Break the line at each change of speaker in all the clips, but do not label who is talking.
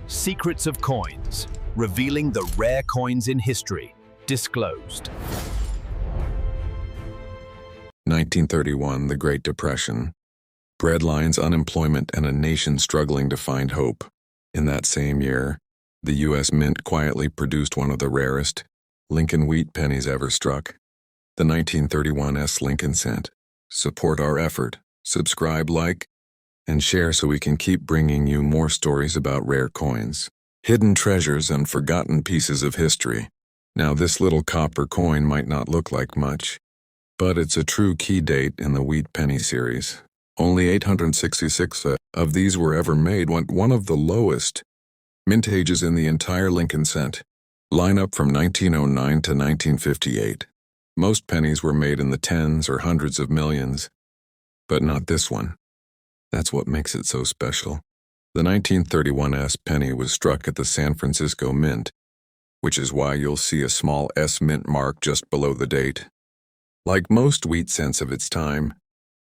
Secrets of Coins, revealing the rare coins in history, disclosed.
1931, the Great Depression. Breadlines, unemployment, and a nation struggling to find hope. In that same year, the U.S. Mint quietly produced one of the rarest Lincoln wheat pennies ever struck, the 1931 Lincoln cent. Support our effort, subscribe, like, and share so we can keep bringing you more stories about rare coins, hidden treasures, and forgotten pieces of history. Now, this little copper coin might not look like much, but it's a true key date in the wheat penny series. Only 866 of these were ever made, one of the lowest mintages in the entire Lincoln cent. Line up from 1909 to 1958. Most pennies were made in the tens or hundreds of millions, but not this one. That's what makes it so special. The 1931 penny was struck at the San Francisco Mint, which is why you'll see a small S mint mark just below the date. Like most wheat cents of its time,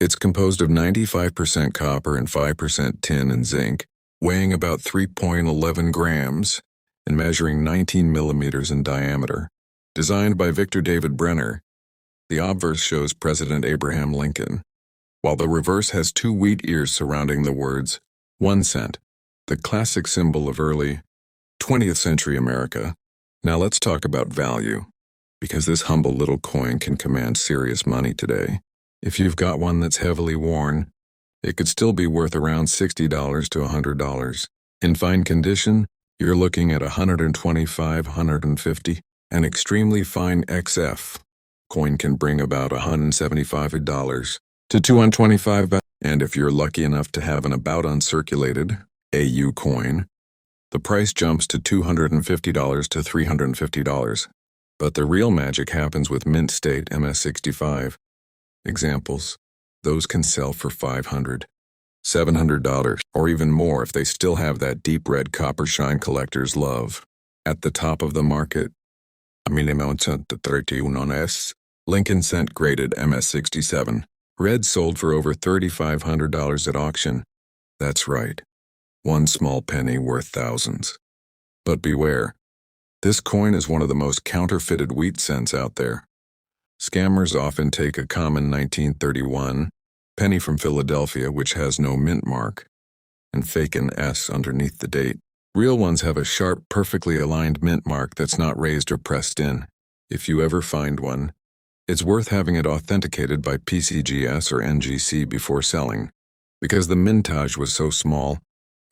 it's composed of 95% copper and 5% tin and zinc, weighing about 3.11 grams and measuring 19 millimeters in diameter. Designed by Victor David Brenner, the obverse shows President Abraham Lincoln, while the reverse has two wheat ears surrounding the words 1 cent, the classic symbol of early 20th century America. Now let's talk about value, because this humble little coin can command serious money today. If you've got one that's heavily worn, it could still be worth around $60 to $100. In fine condition, you're looking at $125, $150. An extremely fine XF coin can bring about $175 to $225, and if you're lucky enough to have an about uncirculated AU coin, the price jumps to $250 to $350. But the real magic happens with mint state MS65. Examples, those can sell for $500, $700, or even more if they still have that deep red copper shine collectors love. At the top of the market, a 1931 Lincoln cent graded MS67. Red sold for over $3,500 at auction. That's right, one small penny worth thousands. But beware, this coin is one of the most counterfeited wheat cents out there. Scammers often take a common 1931 penny from Philadelphia which has no mint mark, and fake an S underneath the date. Real ones have a sharp, perfectly aligned mint mark that's not raised or pressed in. If you ever find one, it's worth having it authenticated by PCGS or NGC before selling. Because the mintage was so small,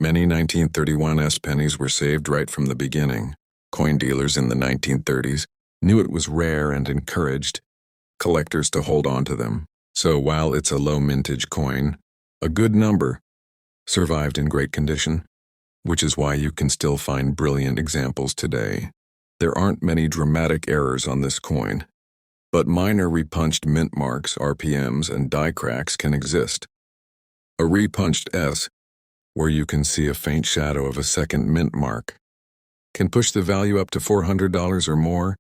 many 1931 pennies were saved right from the beginning. Coin dealers in the 1930s knew it was rare and encouraged collectors to hold on to them. So while it's a low mintage coin, a good number survived in great condition, which is why you can still find brilliant examples today. There aren't many dramatic errors on this coin, but minor repunched mint marks, RPMs, and die cracks can exist. A repunched S, where you can see a faint shadow of a second mint mark, can push the value up to $400 or more,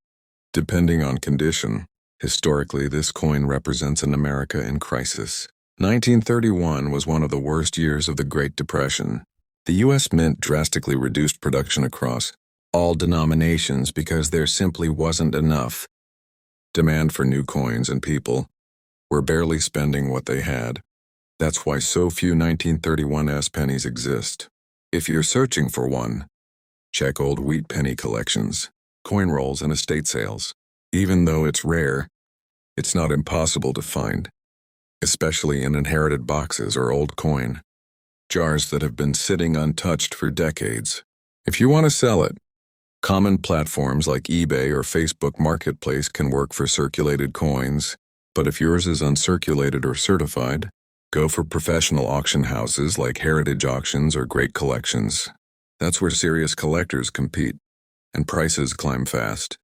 depending on condition. Historically, this coin represents an America in crisis. 1931 was one of the worst years of the Great Depression. The U.S. Mint drastically reduced production across all denominations because there simply wasn't enough demand for new coins, and people were barely spending what they had. That's why so few 1931 pennies exist. If you're searching for one, check old wheat penny collections, coin rolls, and estate sales. Even though it's rare, it's not impossible to find, especially in inherited boxes or old coin jars that have been sitting untouched for decades. If you want to sell it, common platforms like eBay or Facebook Marketplace can work for circulated coins, but if yours is uncirculated or certified, go for professional auction houses like Heritage Auctions or Great Collections. That's where serious collectors compete, and prices climb fast.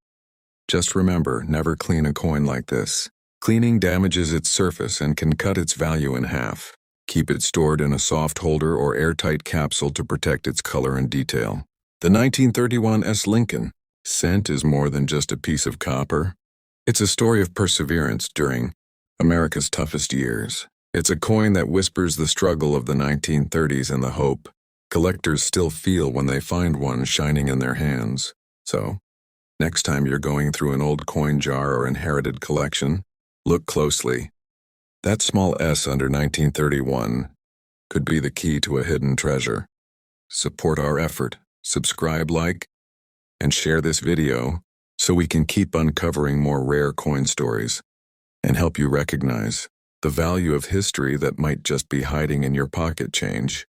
Just remember, never clean a coin like this. Cleaning damages its surface and can cut its value in half. Keep it stored in a soft holder or airtight capsule to protect its color and detail. The 1931 Lincoln cent is more than just a piece of copper. It's a story of perseverance during America's toughest years. It's a coin that whispers the struggle of the 1930s and the hope Collectors still feel when they find one shining in their hands. So, next time you're going through an old coin jar or inherited collection, look closely. That small S under 1931 could be the key to a hidden treasure. Support our effort, subscribe, like, and share this video so we can keep uncovering more rare coin stories and help you recognize the value of history that might just be hiding in your pocket change.